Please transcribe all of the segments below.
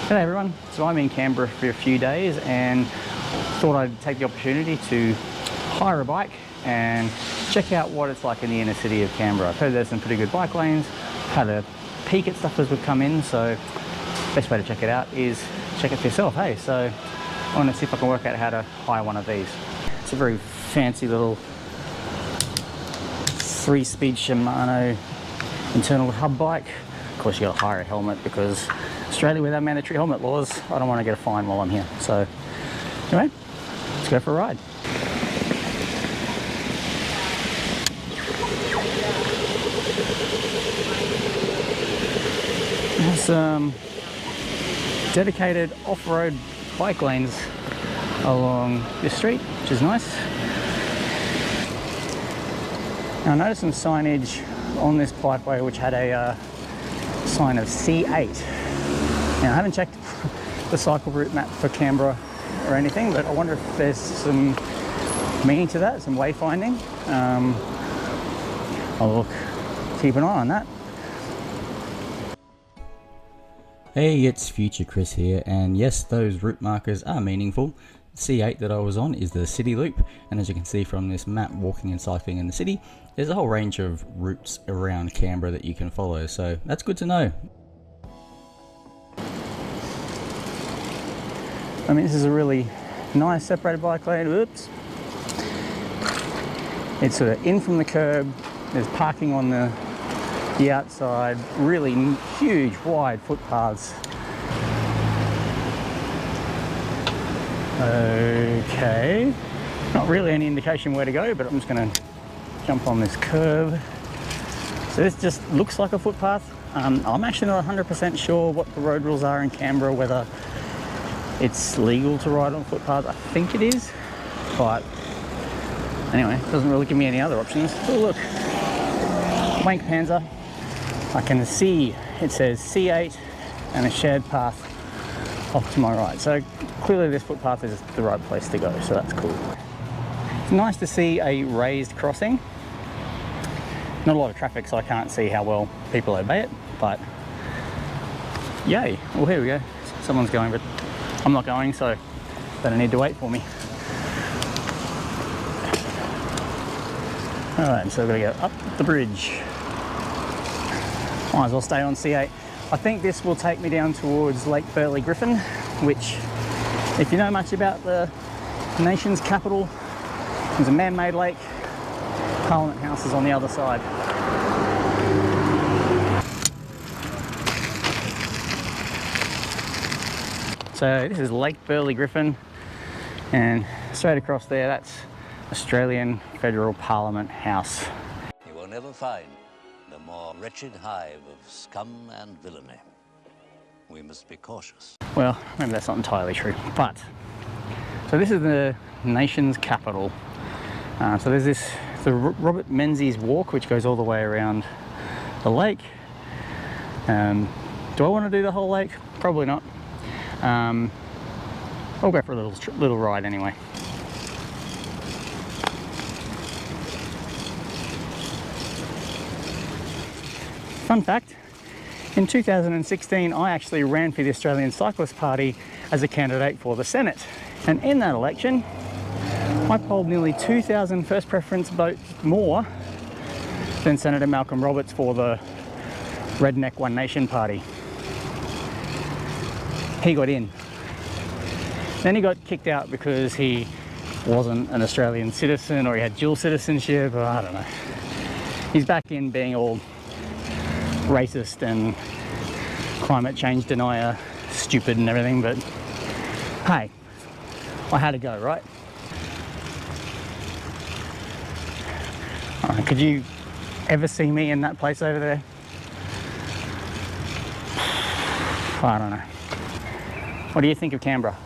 G'day everyone, so I'm in Canberra for a few days and thought I'd take the opportunity to hire a bike and check out what it's like in the inner city of Canberra. I've heard there's some pretty good bike lanes, had a peek at stuff as we've come in, so best way to check it out is check it for yourself, hey? So I want to see if I can work out how to hire one of these. It's a very fancy little 3-speed Shimano internal hub bike. Of course you got to hire a helmet because Australia without mandatory helmet laws, I don't want to get a fine while I'm here. So anyway, let's go for a ride. There's some dedicated off-road bike lanes along this street, which is nice. Now, I noticed some signage on this bikeway which had a sign of C8. Now, I haven't checked the cycle route map for Canberra or anything, but I wonder if there's some meaning to that, some wayfinding. I'll keep an eye on that. Hey, it's Future Chris here, and yes, those route markers are meaningful. C8 that I was on is the city loop, and as you can see from this map, walking and cycling in the city, there's a whole range of routes around Canberra that you can follow, so that's good to know. I mean, this is a really nice separated bike lane. Oops. It's sort of in from the curb. There's parking on the outside. Really huge, wide footpaths. Okay. Not really any indication where to go, but I'm just going to jump on this curb. So this just looks like a footpath. I'm actually not 100% sure what the road rules are in Canberra, whether it's legal to ride on footpaths. I think it is, but anyway, it doesn't really give me any other options. Oh look, Wank Panzer. I can see it says C8 and a shared path off to my right. So clearly this footpath is the right place to go, so that's cool. It's nice to see a raised crossing. Not a lot of traffic, so I can't see how well people obey it, but yay. Well, here we go. Someone's going, but I'm not going, so they don't need to wait for me. All right, so we're gonna go up the bridge. Might as well stay on C8. I think this will take me down towards Lake Burley, Griffin, which, if you know much about the nation's capital, is a man-made lake. Parliament House is on the other side. So this is Lake Burley, Griffin, and straight across there, that's Australian Federal Parliament House. You will never find the more wretched hive of scum and villainy. We must be cautious. Well, maybe that's not entirely true, but so this is the nation's capital. So there's the Robert Menzies Walk, which goes all the way around the lake. Do I want to do the whole lake? Probably not. I'll go for a little ride anyway. Fun fact, in 2016 I actually ran for the Australian Cyclist Party as a candidate for the Senate, and in that election I polled nearly 2,000 first preference votes more than Senator Malcolm Roberts for the Redneck One Nation Party. He got in. Then he got kicked out because he wasn't an Australian citizen, or he had dual citizenship, or I don't know. He's back in being all racist and climate change denier, stupid and everything, but hey, I had to go, right? Could you ever see me in that place over there? I don't know. What do you think of Canberra?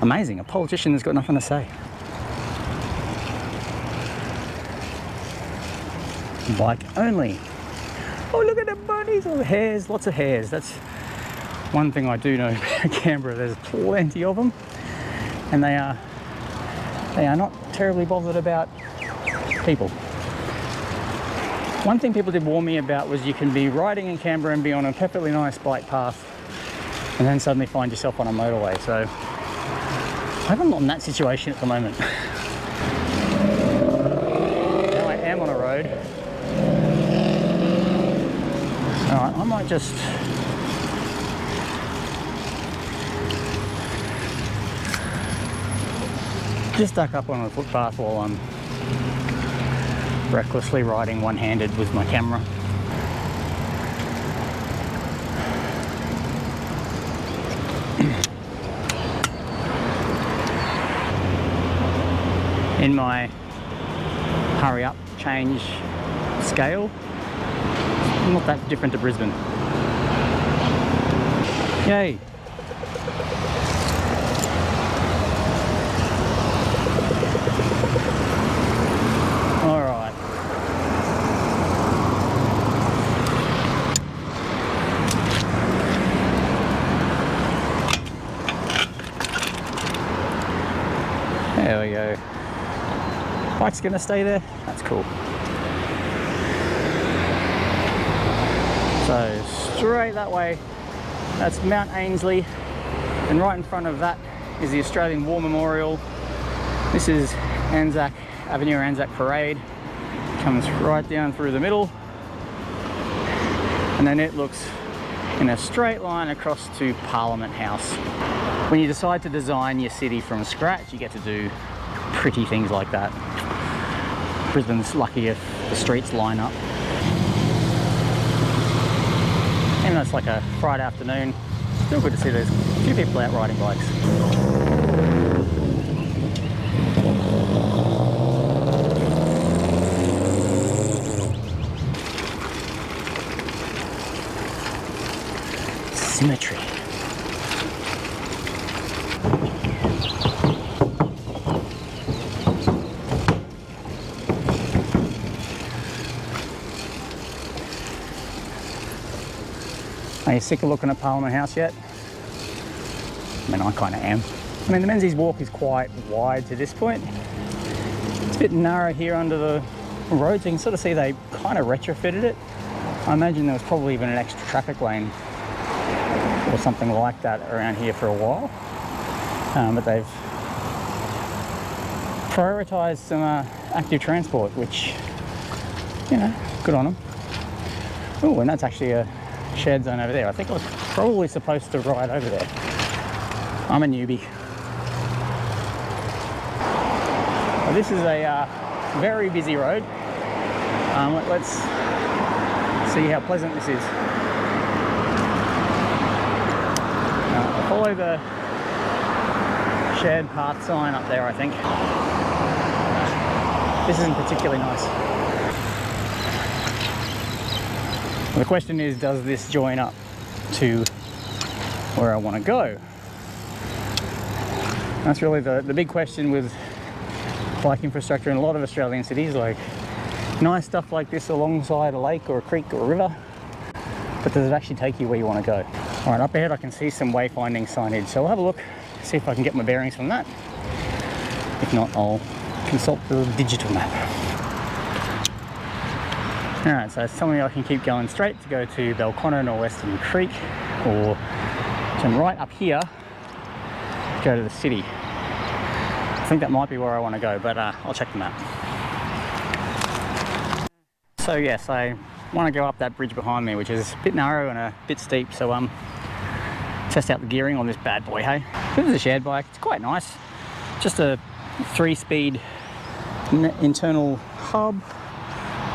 Amazing, a politician has got nothing to say. Bike only. Oh, look at the bunnies, oh, hares, lots of hares. That's one thing I do know about Canberra. There's plenty of them, and they are not terribly bothered about people. One thing people did warn me about was you can be riding in Canberra and be on a perfectly nice bike path and then suddenly find yourself on a motorway. So I hope I'm not in that situation at the moment. Now I am on a road. Alright, I might just duck up on the footpath while I'm recklessly riding one-handed with my camera. In my hurry up change scale, it's not that different to Brisbane. Yay! Alright. There we go. Bike's gonna stay there, that's cool. So straight that way, that's Mount Ainslie, and right in front of that is the Australian War Memorial. This is Anzac Avenue, Anzac Parade. Comes right down through the middle, and then it looks in a straight line across to Parliament House. When you decide to design your city from scratch, you get to do pretty things like that. Brisbane's lucky if the streets line up. Even though it's like a Friday afternoon, still good to see there's a few people out riding bikes. Symmetry. Are you sick of looking at Parliament House yet? I mean, I kind of am. I mean, the Menzies Walk is quite wide to this point. It's a bit narrow here under the road, so you can sort of see they kind of retrofitted it. I imagine there was probably even an extra traffic lane or something like that around here for a while. But they've prioritised some active transport, which, you know, good on them. Oh, and that's actually a shared zone over there. I think I was probably supposed to ride over there. I'm a newbie. Well, this is a very busy road. Let's see how pleasant this is. Follow the shared path sign up there, I think. This isn't particularly nice. The question is, does this join up to where I want to go? That's really the big question with bike infrastructure in a lot of Australian cities. Like, nice stuff like this alongside a lake or a creek or a river, but does it actually take you where you want to go? All right, up ahead I can see some wayfinding signage, so I'll have a look, see if I can get my bearings from that. If not, I'll consult the digital map. All right, so it's telling me I can keep going straight to go to Belconnen or Western Creek, or turn right up here, go to the city. I think that might be where I want to go, but I'll check the map. So yes, I want to go up that bridge behind me, which is a bit narrow and a bit steep, so test out the gearing on this bad boy, hey? This is a shared bike, it's quite nice. Just a 3-speed internal hub,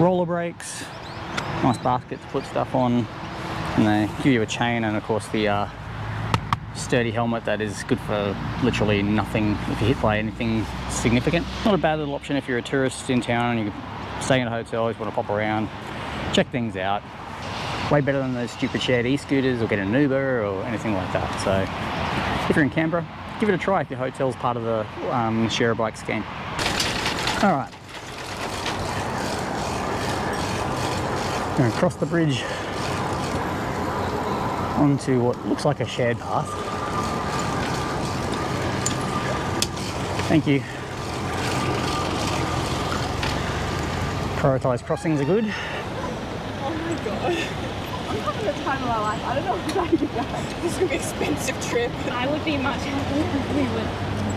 roller brakes, nice basket to put stuff on, and they give you a chain and of course the sturdy helmet that is good for literally nothing if you're hit by anything significant. Not a bad little option if you're a tourist in town and you're staying at a hotel, always want to pop around, check things out. Way better than those stupid shared e-scooters or get an Uber or anything like that. So if you're in Canberra, give it a try if your hotel's part of the share a bike scheme. All right. Going to cross the bridge onto what looks like a shared path. Thank you. Prioritised crossings are good. Oh my god. I'm having the time of my life. I don't know if I can do that. This is gonna be an expensive trip. I would be much happier if we were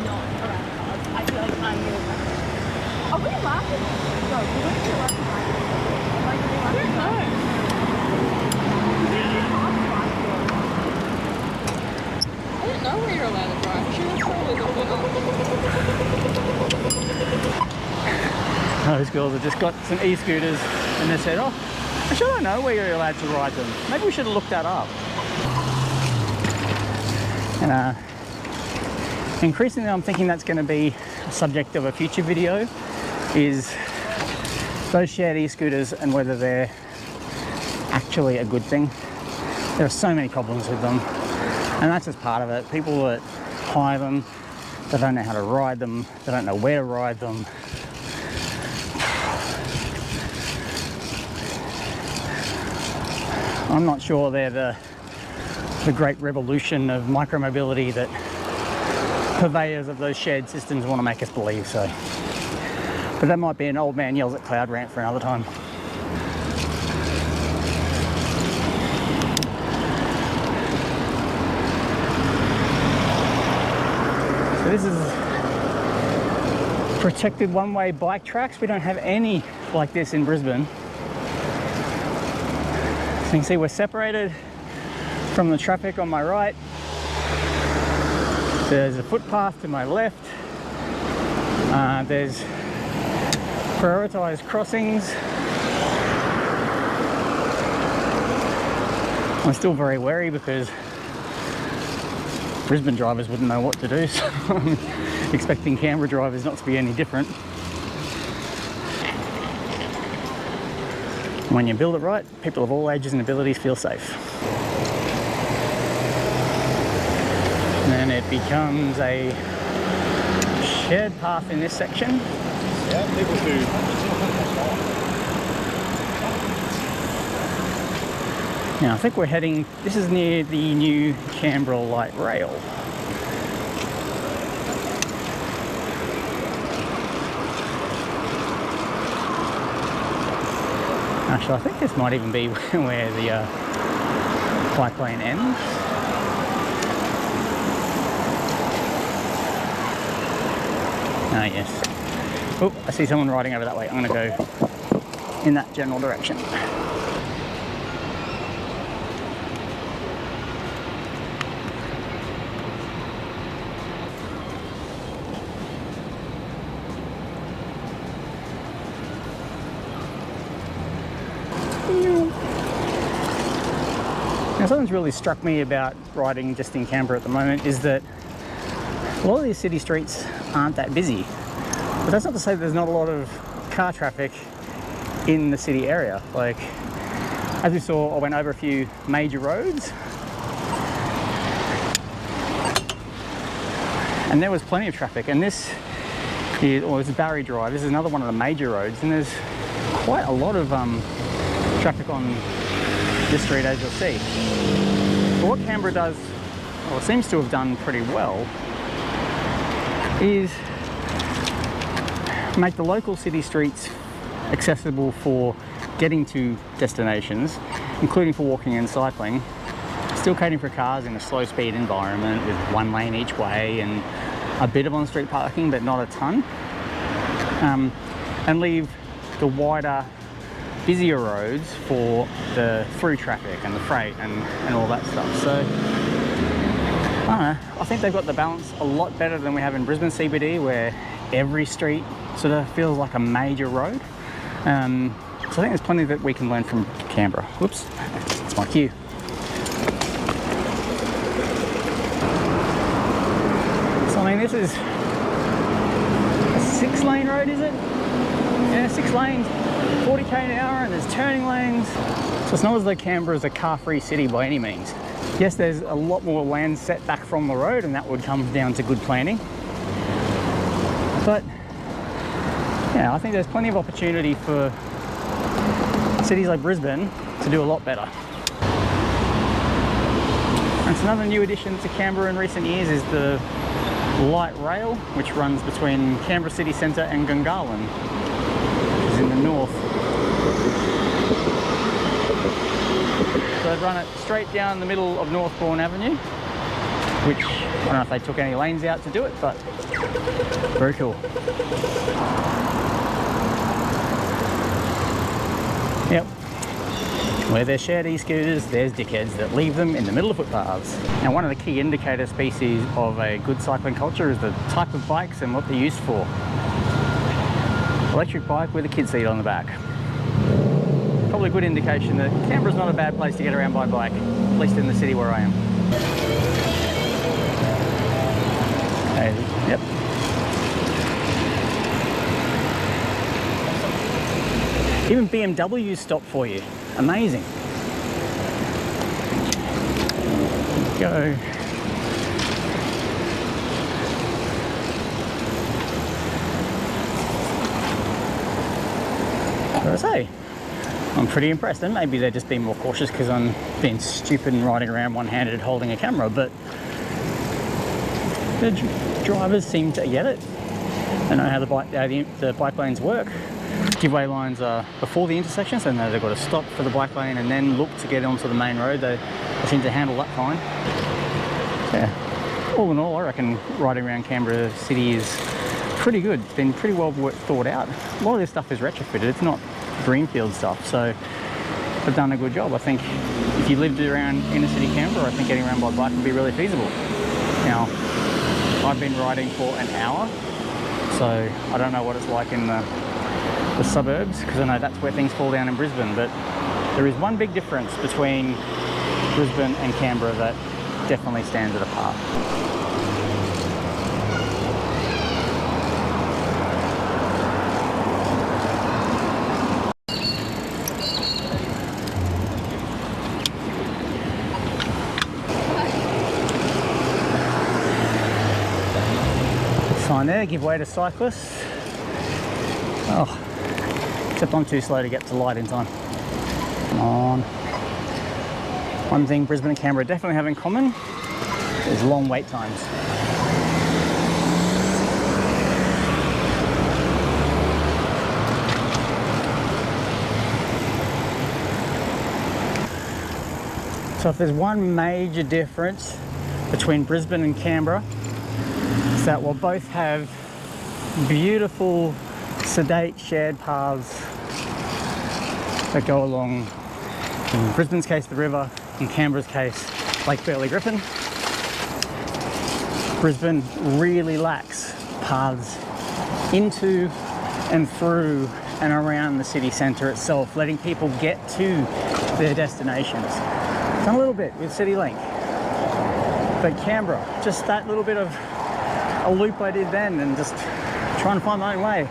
not around cars. I feel like I'm really happy. Are we laughing? No, we wouldn't be laughing. Like, are we laughing? I don't know. I didn't know where you're allowed to drive. You should have probably looked it up. Those girls have just got some e-scooters and they said, oh, actually I don't know where you're allowed to ride them. Maybe we should have looked that up. And increasingly I'm thinking that's going to be a subject of a future video, is those shared e-scooters and whether they're actually a good thing. There are so many problems with them, and that's just part of it. People that hire them, they don't know how to ride them, they don't know where to ride them. I'm not sure they're the great revolution of micromobility that purveyors of those shared systems want to make us believe so. But that might be an old man yells at cloud rant for another time. So this is protected one-way bike tracks. We don't have any like this in Brisbane. So you can see we're separated from the traffic on my right. There's a footpath to my left. There's prioritised crossings. I'm still very wary because Brisbane drivers wouldn't know what to do, so I'm expecting Canberra drivers not to be any different. When you build it right, people of all ages and abilities feel safe. And then it becomes a shared path in this section. Yeah, people do. Now I think we're heading, this is near the new Canberra light rail. Actually, I think this might even be where the bike lane ends. Ah, yes. Oh, I see someone riding over that way. I'm going to go in that general direction. Now, something's really struck me about riding just in Canberra at the moment is that a lot of these city streets aren't that busy. But that's not to say there's not a lot of car traffic in the city area. Like, as we saw, I went over a few major roads and there was plenty of traffic. And this is, or this is Barry Drive, this is another one of the major roads, and there's quite a lot of traffic on this street, as you'll see. But what Canberra does, or seems to have done pretty well, is make the local city streets accessible for getting to destinations, including for walking and cycling, still catering for cars in a slow speed environment with one lane each way and a bit of on-street parking, but not a ton, and leave the wider, busier roads for the through traffic and the freight and all that stuff. So I don't know, I think they've got the balance a lot better than we have in Brisbane CBD, where every street sort of feels like a major road. So I think there's plenty that we can learn from Canberra. Whoops, that's my cue. So I mean, this is a 6-lane road, is it? Yeah, 6 lanes, 40k an hour, and there's turning lanes. So it's not as though Canberra is a car-free city by any means. Yes, there's a lot more land set back from the road, and that would come down to good planning. But yeah, I think there's plenty of opportunity for cities like Brisbane to do a lot better. And so another new addition to Canberra in recent years is the light rail, which runs between Canberra city centre and Gungahlin, which is in the north. So they've run it straight down the middle of Northbourne Avenue, which I don't know if they took any lanes out to do it, but very cool. Yep. Where there's shared e-scooters, there's dickheads that leave them in the middle of footpaths. Now, one of the key indicator species of a good cycling culture is the type of bikes and what they're used for. Electric bike with a kid seat on the back. Probably a good indication that Canberra's not a bad place to get around by bike, at least in the city where I am. Yep. Even BMWs stop for you. Amazing. Go. What I say? I'm pretty impressed, and maybe they're just being more cautious because I'm being stupid and riding around one-handed holding a camera, but the drivers seem to get it. They know how the bike lanes work. Giveaway lines are before the intersection, so they've got to stop for the bike lane and then look to get onto the main road. They seem to handle that fine. Yeah, all in all, I reckon riding around Canberra City is pretty good. It's been pretty well thought out. A lot of this stuff is retrofitted. It's not greenfield stuff, so they've done a good job. I think if you lived around inner city Canberra, I think getting around by bike would be really feasible. Now, I've been riding for an hour, so I don't know what it's like in the suburbs, because I know that's where things fall down in Brisbane, but there is one big difference between Brisbane and Canberra that definitely stands it apart. Sign there, give way to cyclists. Oh, except I'm too slow to get to light in time. Come on. One thing Brisbane and Canberra definitely have in common is long wait times. So if there's one major difference between Brisbane and Canberra, it's that we'll both have beautiful, sedate shared paths that go along, in Brisbane's case, the river, in Canberra's case, Lake Burley, Griffin. Brisbane really lacks paths into and through and around the city centre itself, letting people get to their destinations. Done a little bit with CityLink, but Canberra, just that little bit of a loop I did then and just trying to find my own way.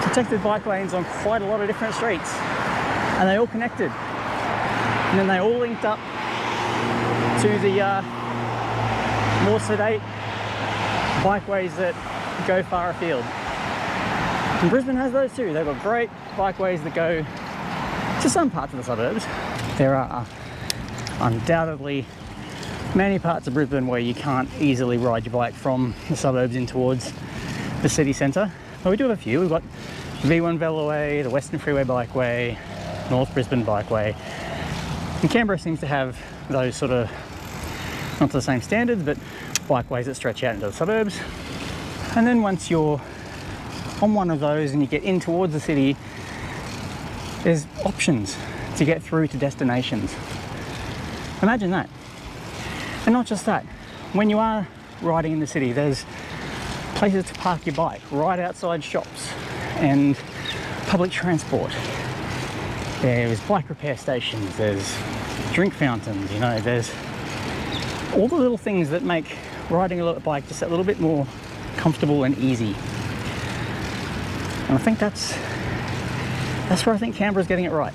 Protected bike lanes on quite a lot of different streets, and they all connected, and then they all linked up to the more sedate bikeways that go far afield. And Brisbane has those too. They've got great bikeways that go to some parts of the suburbs. There are undoubtedly many parts of Brisbane where you can't easily ride your bike from the suburbs in towards the city centre. But we do have a few. We've got V1 Veloway, the Western Freeway Bikeway, North Brisbane Bikeway. And Canberra seems to have those sort of, not to the same standards, but bikeways that stretch out into the suburbs. And then once you're on one of those and you get in towards the city, there's options to get through to destinations. Imagine that. And not just that, when you are riding in the city, there's places to park your bike right outside shops and public transport. There's bike repair stations, there's drink fountains, you know, there's all the little things that make riding a bike just a little bit more comfortable and easy. And I think that's where I think Canberra's getting it right.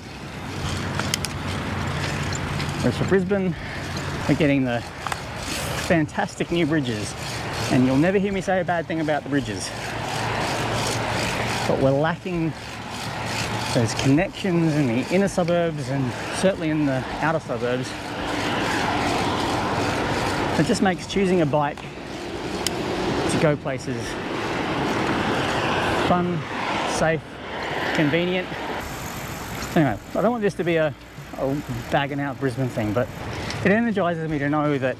Whereas for Brisbane, we're getting the fantastic new bridges, and you'll never hear me say a bad thing about the bridges. But we're lacking those connections in the inner suburbs and certainly in the outer suburbs. It just makes choosing a bike to go places fun, safe, convenient. Anyway, I don't want this to be a bagging out Brisbane thing, but it energises me to know that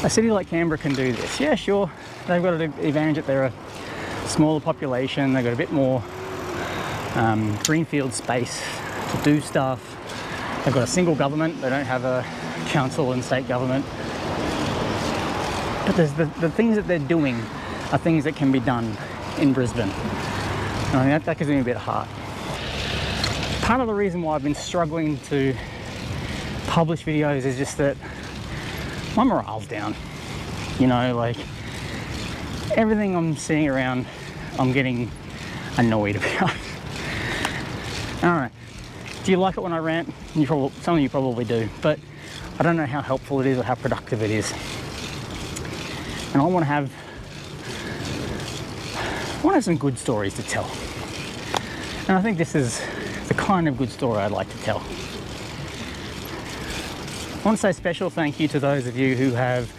a city like Canberra can do this. Yeah, sure, they've got an advantage that they're a smaller population, they've got a bit more greenfield space to do stuff. They've got a single government, they don't have a council and state government. But there's the things that they're doing are things that can be done in Brisbane. And I think that gives me a bit of heart. Part of the reason why I've been struggling to publish videos is just that my morale's down. You know, like everything I'm seeing around, I'm getting annoyed about. Alright, do you like it when I rant? Some of you probably do, but I don't know how helpful it is or how productive it is. And I want to have some good stories to tell. And I think this is the kind of good story I'd like to tell. I want to say a special thank you to those of you who have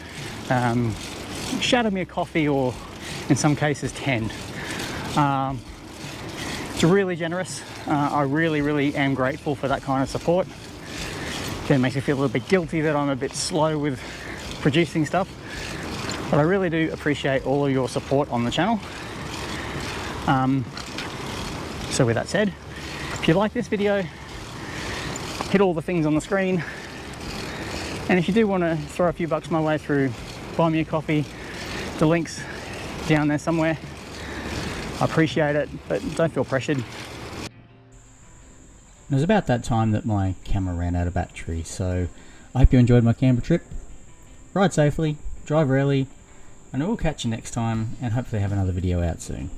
shouted me a coffee, or in some cases 10. It's really generous. I really am grateful for that kind of support. It makes me feel a little bit guilty that I'm a bit slow with producing stuff, but I really do appreciate all of your support on the channel. So with that said, if you like this video, hit all the things on the screen, and if you do want to throw a few bucks my way through Buy Me a Coffee, the link's down there somewhere. I appreciate it, but don't feel pressured. It was about that time that my camera ran out of battery, so I hope you enjoyed my Canberra trip. Ride safely, drive rarely, and I will catch you next time, and hopefully have another video out soon.